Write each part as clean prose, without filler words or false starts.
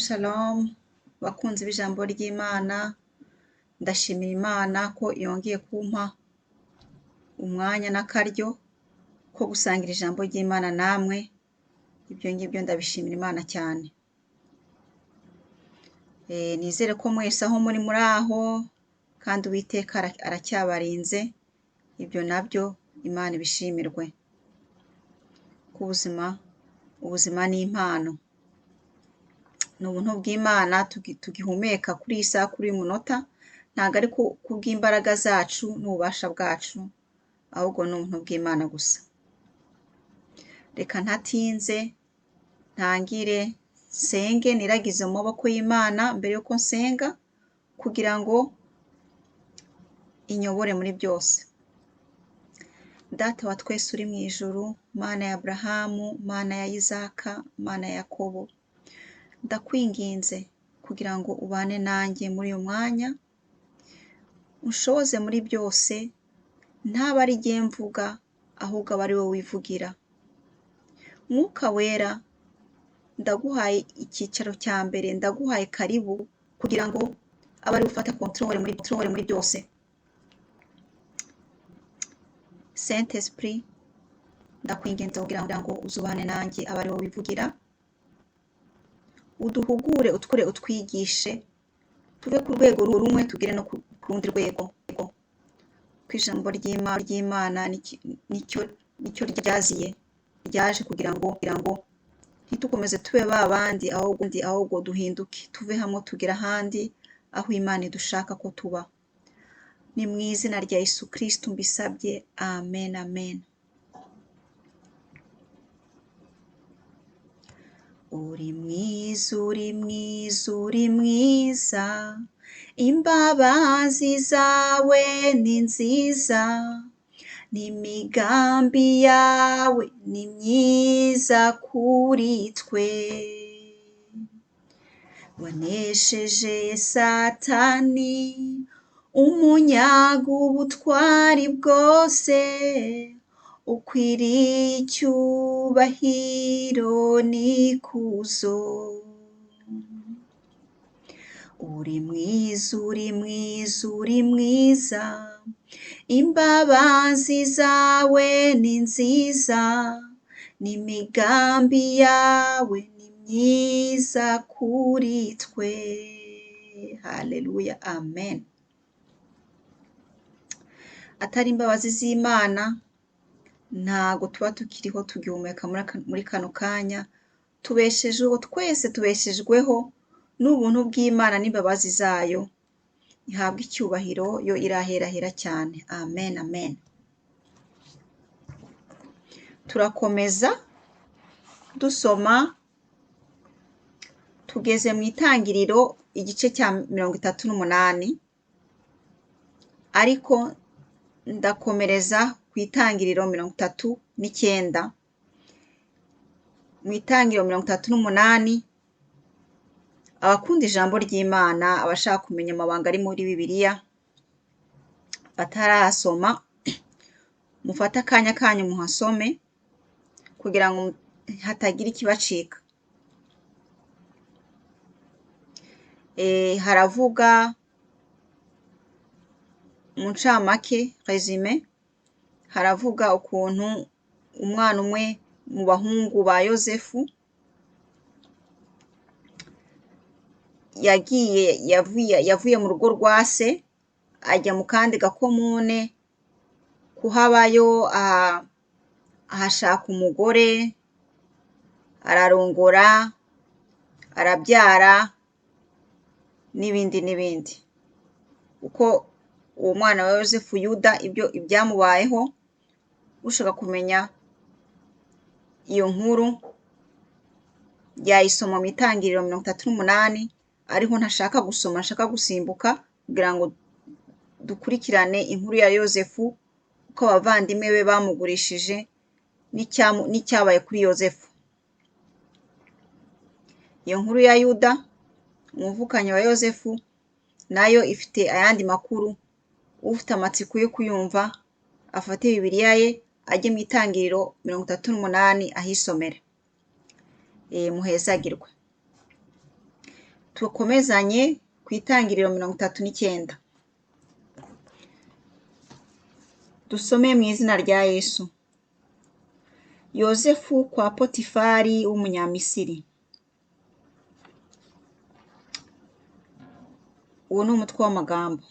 Shalom bakunzi b'ijambo ry'Imana, ndashimira Imana ko yongeye kumpa umwanya n'akaryo ko gusangira ijambo ry'Imana namwe. Ibyo ngibyo ndabishimira Imana cyane. Nizere ko mwese aho muri aho kandi Uwiteka aracyabarinze. Ibyo nabyo Imana ibishimirwe. Ku ubuzima ni impano. Ni ubuntu bw'Imana tugihumeka kuri iyi saha, kuri uyu munota, ntabwo ari kubw'imbaraga zacu n'ububasha bwacu, ahubwo ni ubuntu bw'Imana gusa. Reka ntatinze ntangire nsenge, niragize mu maboko y'Imana mbere yuko nsenga, kugira ngo inyobore muri byose. Data wa twese uri mu ijuru, Mana ya Aburahamu, Mana ya Isaka, Mana ya Yakobo, ndakwinginze kugira ngo ubane nanjye muri uyu mwanya, unshoboze muri byose, ntaba ari jye mvuga, ahubwo aba ari wowe wivugira. Mwuka wera, ndaguhaye icyicaro cya mbere, ndaguhaye karibu kugira ngo abe ari ufata controle muri byose. Saint Esprit, ndakwinginze kugira ngo uzubane nanjye, abe ari wowe wivugira. Uduhugure, utwigishe, tuve ku rwego rumwe tugere no ku rundi rwego. Ku ijambo ry'Imana nicyo ryaje kugira ngo ntitukomeze tube ba bandi, ahubwo duhinduke, tuve hamwe tugera ahandi, aho Imana idushaka ko tuba. Ni mu izina rya Yesu Kristo mbisabye, amen, amen. Uri mwiza, uri mwiza, uri mwiza, imbabazi zawe ni nziza, n'imigambi yawe ni myiza kuri twe. Wanesheje Satani, umunyaga ubutwari bwose, ukwiriye icyubahiro n'ikuzo. Uri mwiza, uri mwiza, uri mwiza, imbabazi zawe ni nziza, n'imigambi yawe ni myiza kuri twe. Haleluya, amen. Atari imbabazi z'Imana, ntago tuba tukiriho tugihumeka muri kano kanya. Twese tubeshejweho n'ubuntu bw'Imana n'imbabazi zayo. Ihabwa icyubahiro, yo iraherahera cyane. Amen, amen. Turakomeza dusoma, tugeze mu Itangiriro igice cya 38, ariko ndakomereza ku Itangiriro 39. Mu Itangiriro 38, abakunda ijambo ry'Imana, abashaka kumenya amabanga ari muri Bibiliya, batarasoma, mufate akanya kanyu muhasome kugira ngo hatagira ikibacika. Haravuga mu ncamake, resume, haravuga ukuntu umwana umwe mu bahungu ba Yozefu yavuye mu rugo rwa se, ajya mu kandi gakomune kuhabayo, ahashaka umugore, ararongora, arabyara, n'ibindi n'ibindi. Uko uwo mwana wa Yozefu Yuda ibyamubayeho, ushaka kumenya iyo nkuru yayisoma mu Itangiriro 38, ariho ntashaka gusoma, nshaka gusimbuka kugira ngo dukurikirane inkuru ya Yozefu, uko abavandimwe be bamugurishije n'icyabaye kuri Yozefu. Iyo nkuru ya Yuda, umuvukanyi wa Yozefu, nayo ifite ayandi makuru. Ufite amatsiko yo kuyumva, afate Bibiliya ye, ajye mu Itangiriro 38 ahisomera. Muhezagirwe. tukomezanye ku Itangiriro 39. Dusome mu izina rya Yesu. Yozefu kwa Potifari w'umunyamisiri. Uwo ni umutwe w'amagambo.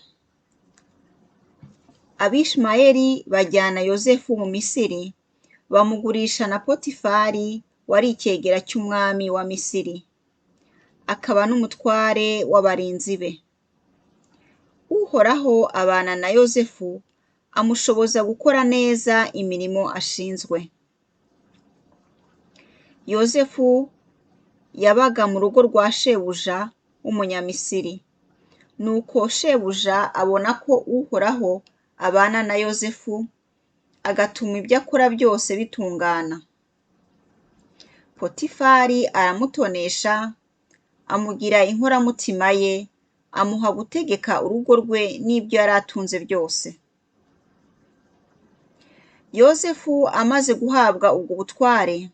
Abishimayeli bajyana Yozefu mu Misiri, bamugurisha na Potifari wari icyegera cy'umwami wa Misiri, akaba n'umutware w'abarinzi be. Uhoraho abana na Yozefu, amushoboza gukora neza imirimo ashinzwe. Yozefu yabaga mu rugo rwa shebuja w'umunyamisiri. Nuko shebuja abona ko Uhoraho abana na Yozefu, agatuma ibyo akora byose bitungana. Potifari aramutonesha, amugira inkoramutima ye, amuha gutegeka urugo rwe n'ibyo yari atunze byose. Yozefu amaze guhabwa ubwo butware,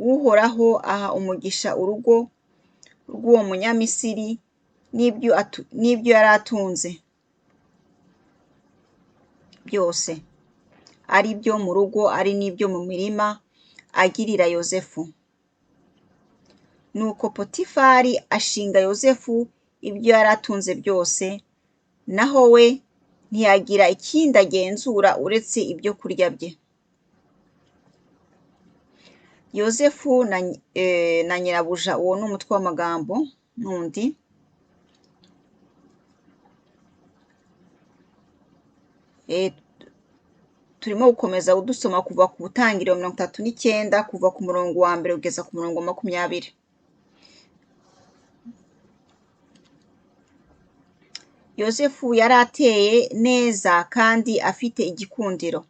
Uhoraho aha umugisha urugo rw'uwo munyamisiri n'ibyo yari atunze byose, ari byo mu rugo ari n'ibyo mu mirima, agirira Yozefu. Nuko Potifari ashinga Yozefu ibyo yari atunze byose, naho we ntiyagira ikindi agenzura uretse ibyo kurya bye. Yozefu na nyirabuja, uwo ni umutwe w'amagambo n'undi. Turimo gukomeza dusoma kuva ku Butangiriro 39 kuva ku murongo wa mbere kugeza ku murongo wa 20. Yozefu yari ateye neza kandi afite igikundiro.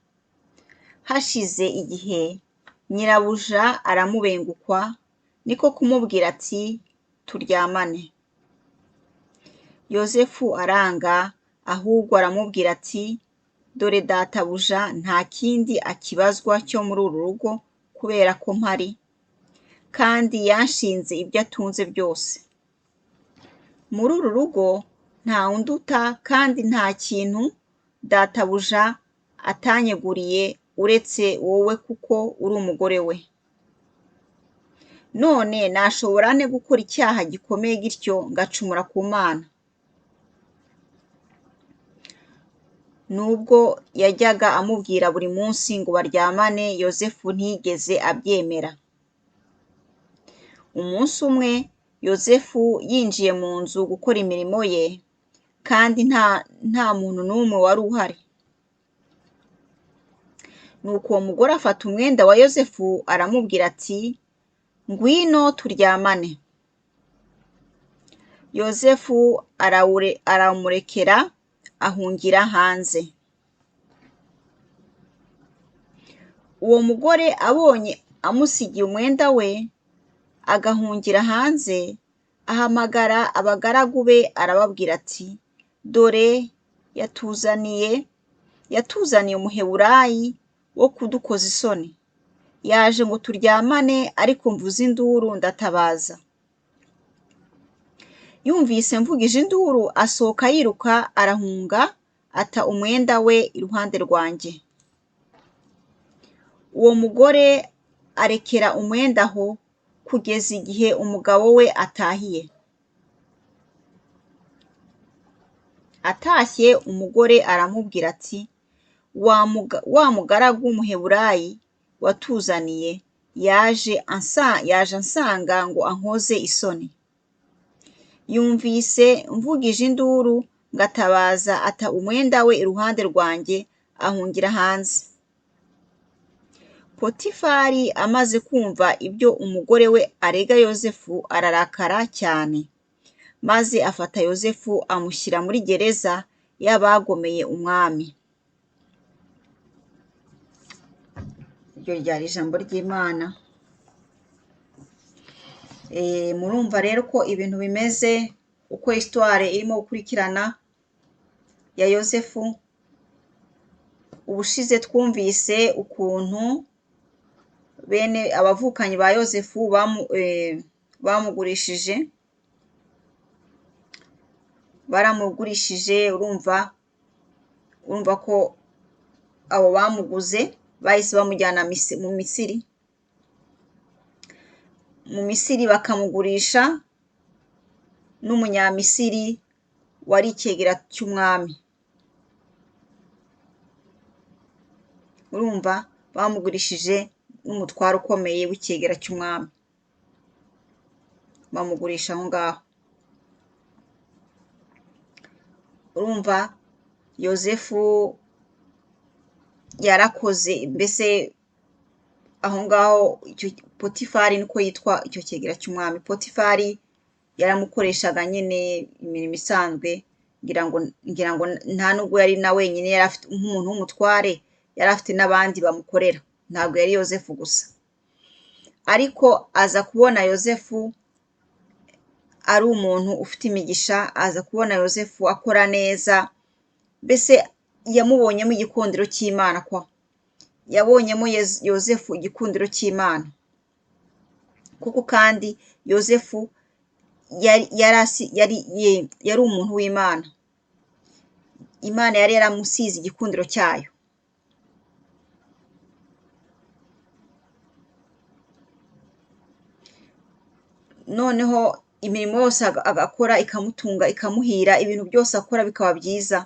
Hashize igihe, nyirabuja aramubengukwa, niko kumubwira ati turyamane. Yozefu aranga, ahubwo aramubwira ati dore databuja nta kindi akibazwa cyo muri uru rugo kubera ko mpari, kandi yanshinze ibyo atunze byose. Muri uru rugo nta unduta kandi nta kintu databuja atanyeguriye uretse wowe kuko uri umugore we. None nashobora nte gukora icyaha gikomeye gityo ngacumura ku Mana? Nubwo yajyaga amubwira buri munsi ngo baryamane, Yozefu ntiyigeze abyemera. Umunsi umwe Yozefu yinjiye mu nzu gukora imirimo ye, kandi nta muntu n'umwe wari uhari. Nuko uwo mugore afata umwenda wa Yozefu aramubwira ati ngwino turyamane. Yozefu aramurekera, ahungira hanze. Uwo mugore abonye amusigiye umwenda we, agahungira hanze, ahamagara abagaragu be arababwira ati dore yatuzaniye umuheburayi wo kudukoza isoni. Yaje ngo turyamane, ariko mvuze induru ndatabaza. Yumvise mvugije induru, asohoka yiruka arahunga, ata umwenda we iruhande rwanjye. Uwo mugore arekera umwenda aho kugeza igihe umugabo we atahiye. Atashye, umugore aramubwira ati wa mugaragu w'umuheburayi watuzaniye yaje ansanga ngo ankoze isoni. Yumvise mvugije induru ngatabaza, ata umwenda we iruhande rwanjye, ahungira hanze. Potifari amaze kumva ibyo umugore we arega Yozefu, ararakara cyane, maze afata Yozefu amushyira muri gereza y'abagomeye umwami. Iryo ryari ijambo ry'Imana. Murumva rero ko ibintu bimeze, uko histoire irimo gukurikirana ya Yozefu. Ubushize twumvise ukuntu bene abavukanyi ba Yozefu bamugurishije baramugurishije. Urumva ko abo bamuguze bahise bamujyana mu Misiri. Mu Misiri bakamugurisha n'umunyamisiri wari icyegera cy'umwami. Urumva bamugurishije n'umutwaro ukomeye w'icyegera cy'umwami, bamugurisha aho ngaho. Urumva Yozefu yarakoze, mbese aho ngaho Potifari niko yitwa icyo cyegera cy'umwami. Potifari yaramukoreshaga nyine imirimo isanzwe, ngira ngo nta nubwo yari na wenyine, yari afite nk'umuntu w'umutware, yari afite n'abandi bamukorera, ntabwo yari Yozefu gusa. Ariko aza kubona Yozefu ari umuntu ufite imigisha, aza kubona Yozefu akora neza, mbese yamubonyemo igikundiro cy'Imana yabonyemo Yozefu igikundiro cy'Imana. Kuko kandi Yozefu yari umuntu w'Imana. Imana yari yaramusize igikundiro cyayo. Noneho imirimo yose agakora ikamutunga, ikamuhira, ibintu byose akora bikaba byiza.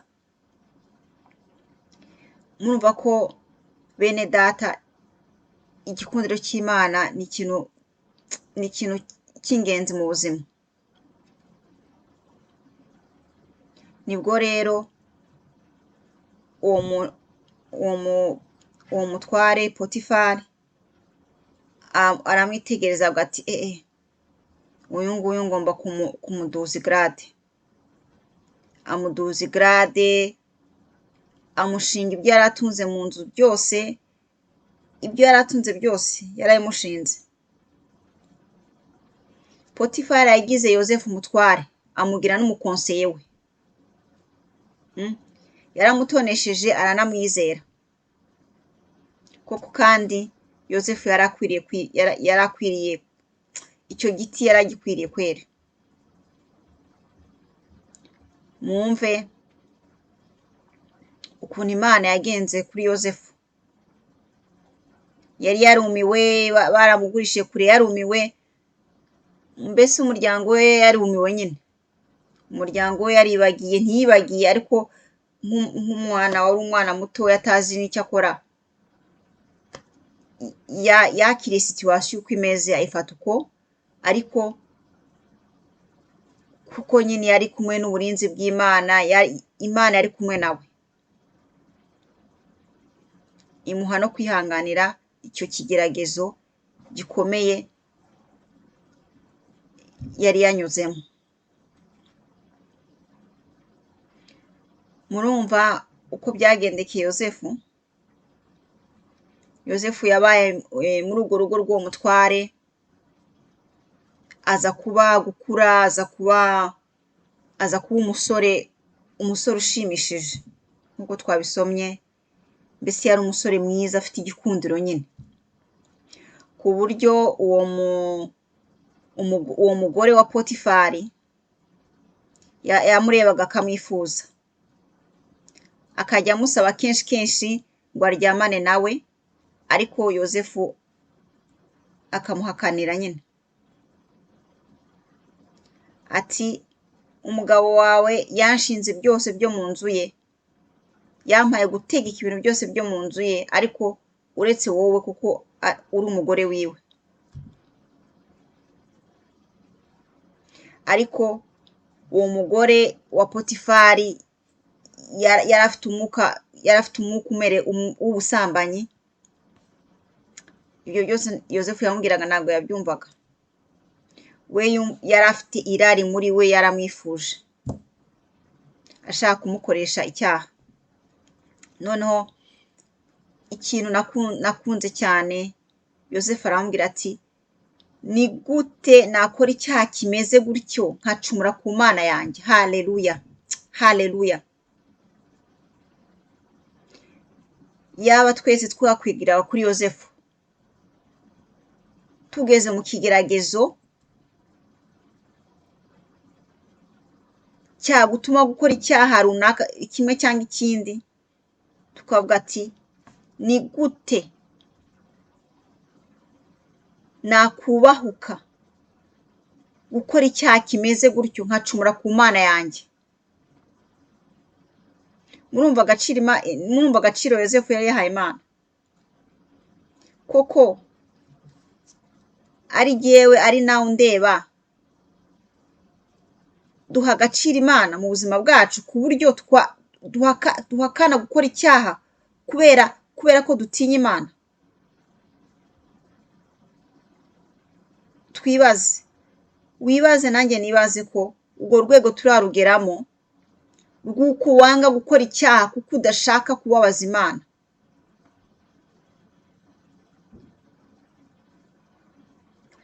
Murumva ko bene data, igikundiro cy'Imana ni ikintu cy'ingenzi mu buzima. Nibwo rero uwo mutware Potifari aramwitegereza ati uyu nguyu ngomba kumuduza igrade. Amuduza igrade, amushinga ibyo yari atunze mu nzu byose, ibyo yari atunze byose yarabimushinze. Potifari yagize Yozefu umutware, amugira n'umukonseye we. Yaramutonesheje, aranamwizera. Koko kandi Yozefu yarakwiriye icyo giti, yaragikwiriye kwera. Mwumve ukuntu Imana yagenze kuri Yozefu. Yari yarumiwe, baramugurishije kure, yarumiwe, mbese umuryango we yarumiwe nyine. Umuryango we yaribagiye, ntiyibagiye, ariko nk'umwana wari umwana mutoya atazi n'icyo akora, yakiriye situwasiyo uko imeze, ayifata uko. Ariko kuko nyine yari kumwe n'uburinzi bw'Imana, Imana yari kumwe nawe, imuha no kwihanganira icyo kigeragezo gikomeye yari yanyuzemo. Murumva uko byagendekeye Yozefu. Yozefu yabaye muri urwo rugo rw'uwo mutware, aza gukura, aza kuba umusore ushimishije nk'uko twabisomye. Mbese yari umusore mwiza, afite igikundiro nyine, ku buryo uwo mugore wa Potifari yamurebaga akamwifuza, akajya amusaba kenshi ngo aryamane nawe, ariko Yozefu akamuhakanira nyine. Ati umugabo wawe yanshinze byose byo mu nzu ye, yampaye gutegeka ibintu byose byo mu nzu ye, ariko uretse wowe, kuko uri umugore wiwe. Ariko uwo mugore wa Potifari yari afite umwuka w'ubusambanyi. Ibyo byose Yozefu yamubwiraga ntabwo yabyumvaga. We yari afite irari muri we, yaramwifuje, ashaka kumukoresha icyaha. Noneho ikintu nakunze cyane, Yozefu aramubwira ati, ni gute nakora icyaha kimeze gutyo nkacumura ku Mana yanjye? Haleluya, haleluya. Yaba twese twakwigiraga kuri Yozefu, tugeze mu kigeragezo cyagutuma gukora icyaha runaka kimwe cyangwa ikindi, tukavuga ati ni gute nakubahuka gukora icyaha kimeze gutyo nkacumura ku Mana yanjye. Murumva agaciro Yozefu yari yahaye Imana? Koko ari jyewe ari nawe undeba, duha agaciro Imana mu buzima bwacu ku buryo duhakana gukora icyaha kubera ko dutinya Imana? Twibaze, wibaze nanjye nibaze ko urwo rwego turarugeramo rw'uko wanga gukora icyaha kuko udashaka kubabaza Imana.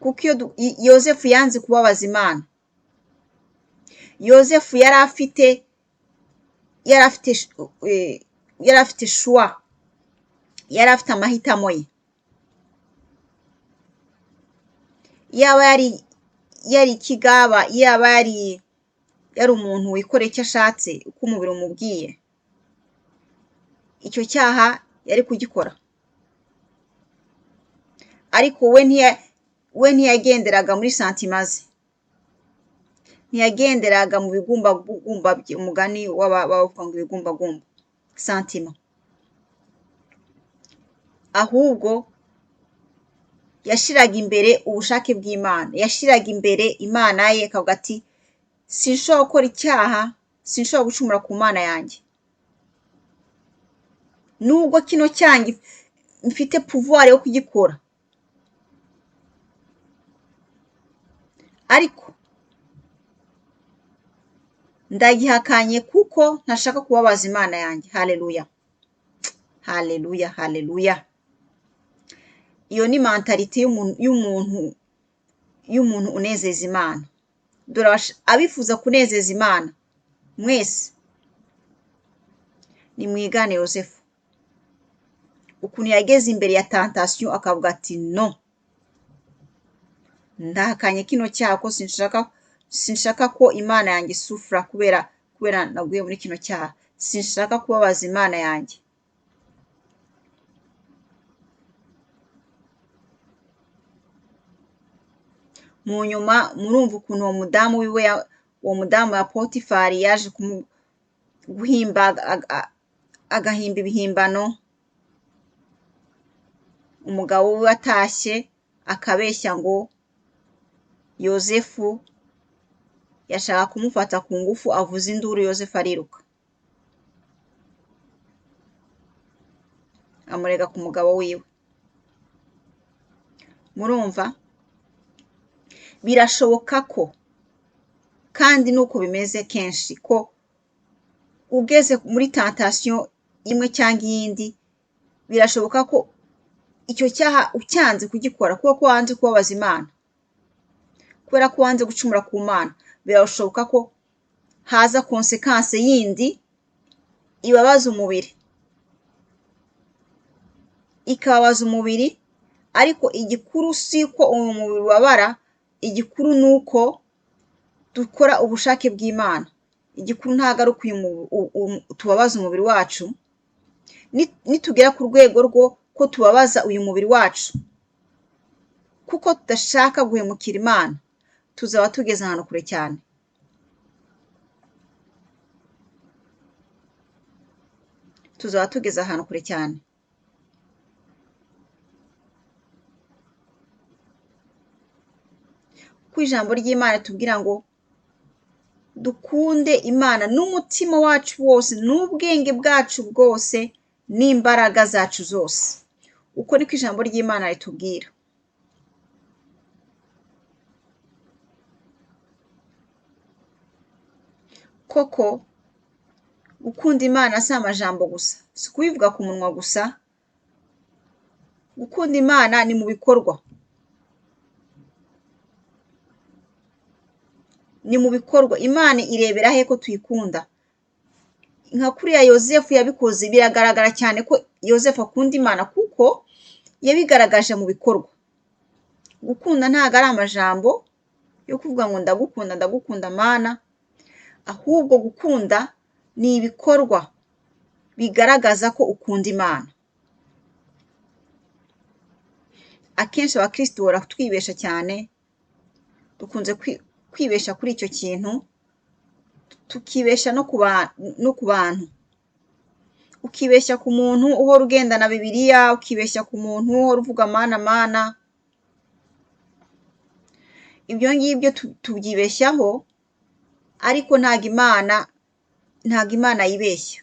Kuko iyo Yozefu yanze kubabaza Imana, Yozefu yari afite shuwa, yari afite amahitamo ye. Yaba yari ikigaba, yaba yari umuntu wikorera icyo ashatse uko umubiri umubwiye, icyo cyaha yari kugikora. Ariko we ntiyagenderaga muri santima ze, ntiyagenderaga mu bigumbagumba bye, umugani w'abavuga ngo ibigumbagumba, santima. Ahubwo yashiraga imbere ubushake bw'Imana, yashiraga imbere Imana ye, akavuga ati sinshobora gukora icyaha, sinshobora gucumura ku Mana yanjye. Nubwo kino cyanjye mfite pouvoir yo kugikora, ariko ndagihakanye kuko ntashaka kubabaza Imana yanjye. Haleluya, haleluya, haleluya. Iyo ni mentalite y'umuntu unezeza Imana. Dore abifuza kunezeza Imana mwese nimwigane Yozefu, ukuntu yageze imbere ya tentation akavuga ati no, ndahakanye kino cyaha ko sinshaka ko Imana yanjye isufura kubera naguye muri kino cyaha, sinshaka kubabaza Imana yanjye. Mu nyuma murumva ukuntu uwo mudamu wa Potifari yaje agahimba ibihimbano, umugabo we atashye akabeshya ngo Yozefu yashaka kumufata ku ngufu, avuza induru, Yozefu ariruka amurega ku mugabo wiwe. Murumva, birashoboka ko, kandi nuko bimeze kenshi, ko ugeze muri tentation imwe cyangwa iyindi, birashoboka ko icyo cyaha ucyanze kugikora kuko wanze kubabaza Imana, kubera ko wanze gucumura ku Mana, birashoboka ko haza konsekanse yindi ibabaza umubiri, ikababaza umubiri. Ariko igikuru si ko uyu mubiri ubabara, igikuru ni uko dukora ubushake bw'Imana. Igikuru ntabwo ari uko tubabaza umubiri wacu. Nitugera ku rwego rwo ko tubabaza uyu mubiri wacu kuko tudashaka guhemukira Imana, tuzaba tugeze ahantu kure cyane. Tuzaba tugeze ahantu kure cyane. Ku ijambo ry'Imana tubwira ngo dukunde Imana n'umutima wacu wose, n'ubwenge bwacu bwose, n'imbaraga zacu zose. Uko niko ijambo ry'Imana ritubwira. Koko gukunda Imana si amajambo gusa, si kubivuga ku munwa gusa. Gukunda Imana ni mu bikorwa, ni mu bikorwa. Imana irebera he ko tuyikunda? Nka kuriya Yozefu yabikoze, biragaragara cyane ko Yozefu akunda Imana kuko yabigaragaje mu bikorwa. Gukunda ntabwo ari amajambo yo kuvuga ngo ndagukunda Mana, ahubwo gukunda ni ibikorwa bigaragaza ko ukunda Imana. Akenshi abakristo baratwibesha cyane, dukunze kwibesha kuri icyo kintu, tukibesha no ku bantu. Ukibeshya ku muntu uhora ugendana Bibiliya, ukibeshya ku muntu uhora uvuga mana mana. Ibyo ngibyo tubyibeshyaho, ariko ntago Imana yibeshya.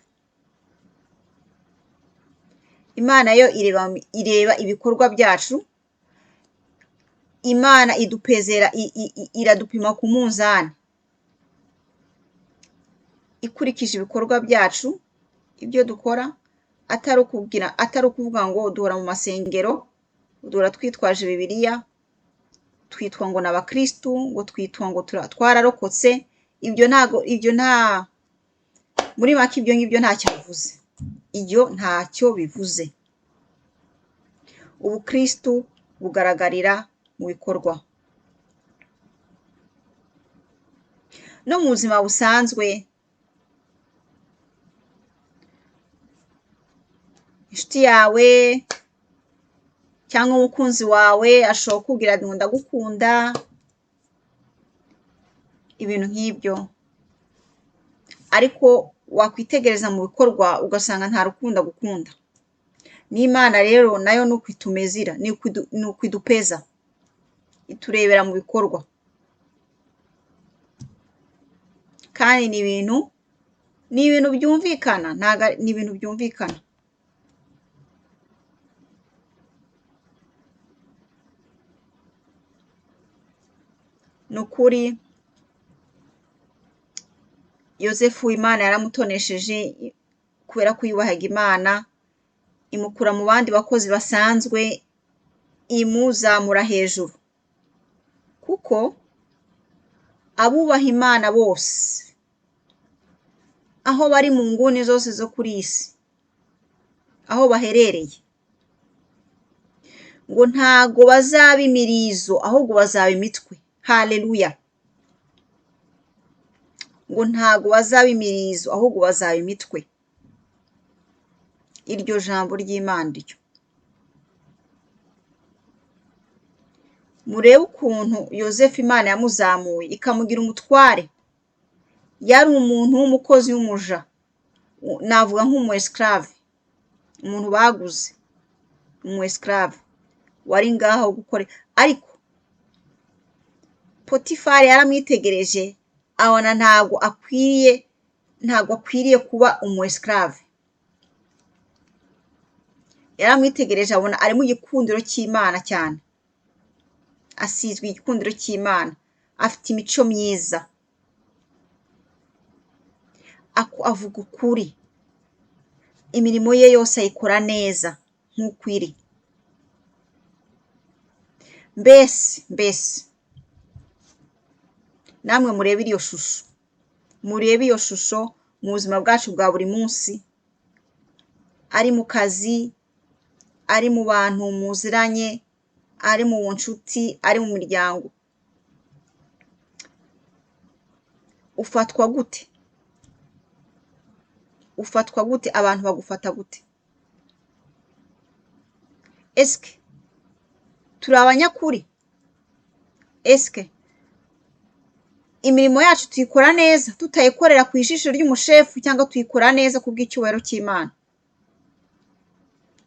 Imana yo ireba ibikorwa byacu. Imana idupezera, iradupima ku munzani ikurikije ibikorwa byacu, ibyo dukora, atari ukuvuga ngo duhora mu masengero, duhora twitwaje Bibiliya, twitwa ngo ni abakristu, ngo twitwa ngo twararokotse. Ibyo nta muri make ibyo ngibyo ntacyo bivuze. Ibyo ntacyo bivuze. Ubukristu bugaragarira mu bikorwa. No mu buzima busanzwe, inshuti yawe cyangwa umukunzi wawe ashobora kukubwira ngo ndagukunda, ibintu nk'ibyo, ariko wakwitegereza mu bikorwa ugasanga nta rukundo agukunda. N'Imana rero nayo ni uko itumezira, ni uko idupeza, iturebera mu bikorwa. Kandi ni ibintu byumvikana, ni ibintu byumvikana. Ni ukuri Yozefu Imana yaramutonesheje kubera ko yubahaga Imana, imukura mu bandi bakozi basanzwe, imuzamura hejuru. Kuko abubaha Imana bose, aho bari mu nguni zose zo kuri iyi si, aho baherereye, ngo ntago bazaba imirizo, ahubwo bazaba imitwe. Haleluya! Ngo ntago bazaba imirizo, ahubwo bazaba imitwe. Iryo jambo ry'Imana ryo. Murebe ukuntu Yozefu Imana yamuzamuye ikamugira umutware. Yari umuntu w'umukozi w'umuja, navuga nk'umu esclave, umuntu baguze, umu esclave wari ngaho gukora. Ariko Potifari yaramwitegereje, abona ntago akwiriye kuba umu esclave. Yaramwitegereje abona arimo igikundiro cy'Imana cyane, asizwe igikundiro cy'Imana, afite imico myiza, avuga ukuri, imirimo ye yose ayikora neza nk'uko iri. Mbese namwe murebe iyo shusho mu buzima bwacu bwa buri munsi, ari mu kazi, ari mu bantu muziranye, ari mu nshuti, ari mu miryango. Ufatwa gute? Ufatwa gute? Abantu bagufata gute? Eske turi abanyakuri? Eske imirimo yacu tuyikora neza, tutayikorera ku ijisho ry'umushefu, cyangwa tuyikora neza ku bw'icyubahiro cy'Imana?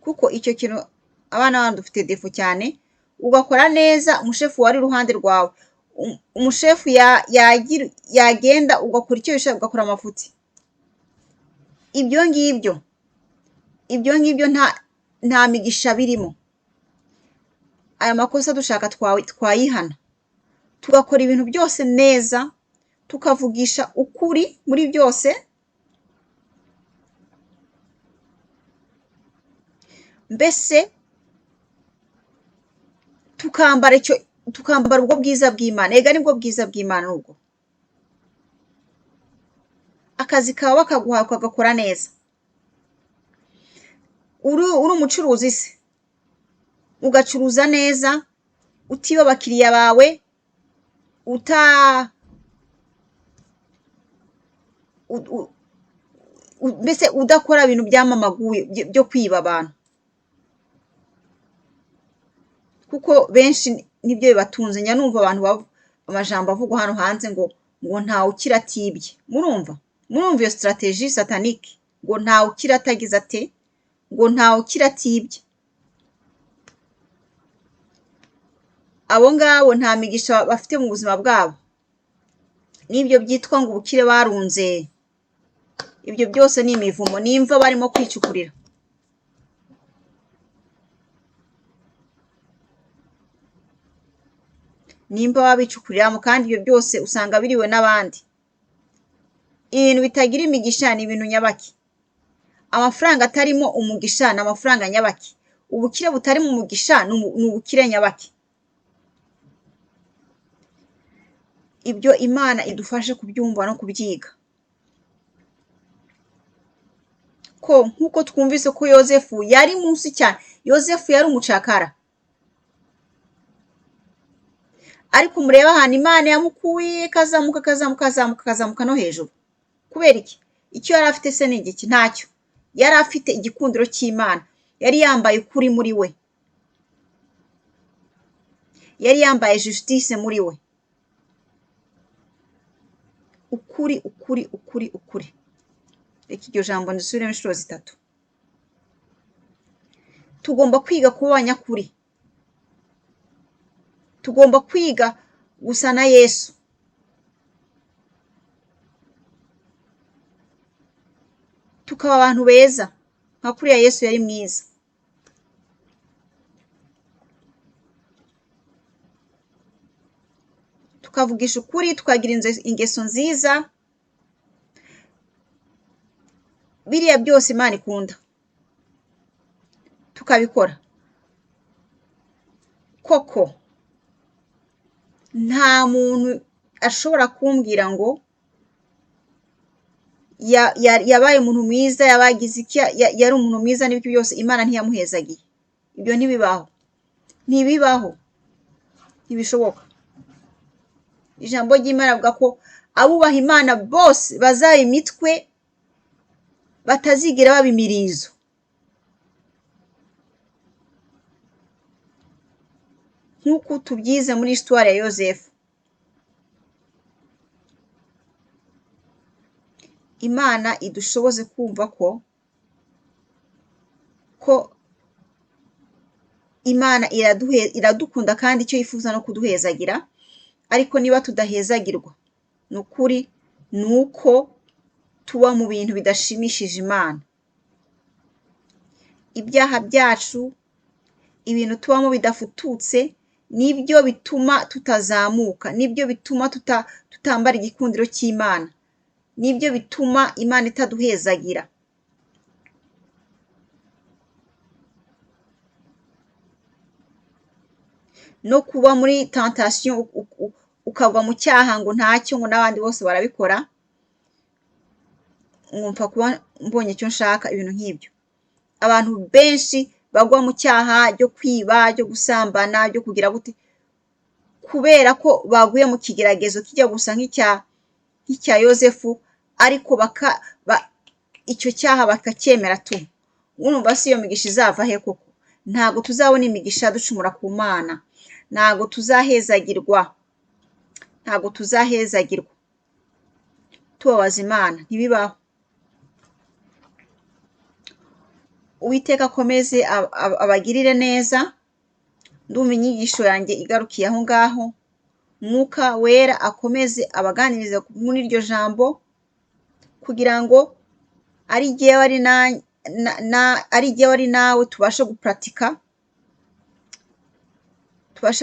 Kuko icyo kintu abana bandi dufite defo cyane, ugakora neza, umushefu wari iruhande rwawe, umushefu yagenda ugakora icyo yishaka, ugakora amafuti. Ibyo ngibyo nta migisha birimo. Aya makosa dushaka twayihana, tugakora ibintu byose neza, tukavugisha ukuri muri byose, mbese tukambara ubwo bwiza bw'Imana. Ega nibwo bwiza bw'Imana n'ubwo. Akazi kawe bakaguha ukagakora neza. Uri umucuruzi se, ugacuruza neza, utiba abakiriya bawe, mbese udakora ibintu byamamaguye byo kwiba abantu, kuko benshi nibyo bibatunze. Njya numva abantu amajambo avugwa hano hanze ngo ntawe ukira atibye. Murumva iyo strategie satanique, ngo ntawe ukira atagize ate, ngo ntawe ukira atibye. Abo ngabo nta migisha bafite mu buzima bwabo, n'ibyo byitwa ngo ubukire barunze, ibyo byose ni imivumo, nimva barimo kwicukurira. Nimba babicukuriramo, kandi ibyo byose usanga biriwe n'abandi. Ibintu bitagira imigisha ni ibintu nyabaki. Amafaranga atarimo umugisha ni amafaranga nyabaki. Ubukire butari mu mugisha ni ubukire nyabaki. Ibyo Imana idufashe kubyumva no kubyiga. Ko nk'uko twumvise ko Yozefu yari munsi cyane, Yozefu yari umucakara, ariko murebe ahantu Imana yamukuye, kazamuka no hejuru. Kubera iki? Icyo yari afite se ni igiki? Ntacyo. Yari afite igikundiro cy'Imana, yari yambaye ukuri muri we, yari yambaye justice muri we. Ukuri. Reka iryo jambo ndisubiremo inshuro 3. Tugomba kwiga kuba abanyakuri, tugomba kwiga gusa na Yesu, tukaba abantu beza nka kuriya Yesu yari mwiza. Tukavugisha ukuri, tukagira ingeso nziza, biriya byose Imana ikunda, tukabikora. Koko nta muntu ashobora kumbwira ngo yabaye umuntu mwiza, yabagize iki, yari umuntu mwiza n'ibyo byose Imana ntiyamuhezagiye. Ibyo ntibibaho, ntibishoboka. Ijambo ry'Imana avuga ko abubaha Imana bose bazaba imitwe, batazigira baba imirizo. Nk'uko tubyize muri histoire ya Yozefu. Imana idushoboze kumva ko Imana iradukunda kandi icyo yifuza no kuduhezagira. Ariko niba tudahezagirwa, ni ukuri ni uko tuba mu bintu bidashimishije Imana. Ibyaha byacu, ibintu tubamo bidafututse, nibyo bituma tutazamuka, nibyo bituma tutambara igikundiro cy'Imana, nibyo bituma Imana itaduhezagira. No kuba muri tentation ukagwa mu cyaha ngo ntacyo, ngo n'abandi bose barabikora, nkumva kuba mbonye icyo nshaka, ibintu nk'ibyo. Abantu benshi bagwa mu cyaha ryo kwiba, ryo gusambana, ryo kugira gute, kubera ko baguye mu kigeragezo kijya gusa nk'icya Yozefu, ariko icyo cyaha bakacyemera tu. Urumva si iyo migisha izava he koko? Ntabwo tuzabona imigisha ducumura ku Mana, ntabwo tuzahezagirwa, tubabaza Imana, ntibibaho. Uwiteka akomeze abagirire neza. Ndumva inyigisho yanjye igarukiye aho ngaho. Mwuka wera akomeze abaganiriza muri iryo jambo, kugira ngo ari jyewe ari nawe tubashe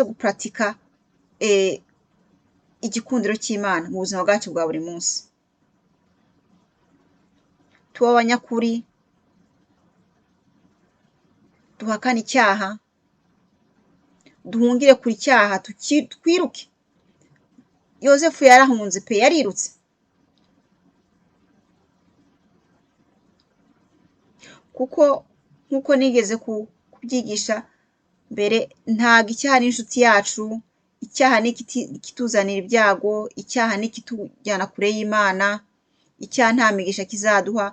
gupuratika igikundiro cy'Imana mu buzima bwacu bwa buri munsi. Tuba abanyakuri, duhakane icyaha, duhungire ku cyaha, twiruke. Yozefu yarahunze pe, yarirutse. Kuko nk'uko nigeze kubyigisha mbere, ntabwo icyaha ari inshuti yacu, icyaha ni ikituzanira ibyago, icyaha ni ikitujyana kure y'Imana, icyaha nta migisha kizaduha,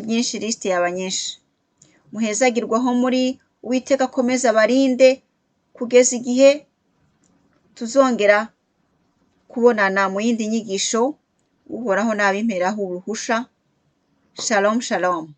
byinshi lisiti yaba nyinshi. Muhezagirwaho muri, Uwiteka akomeze abarinde kugeza igihe tuzongera kubonana mu yindi nyigisho, Uhoraho nabimperaho uruhusha. Shalom shalom.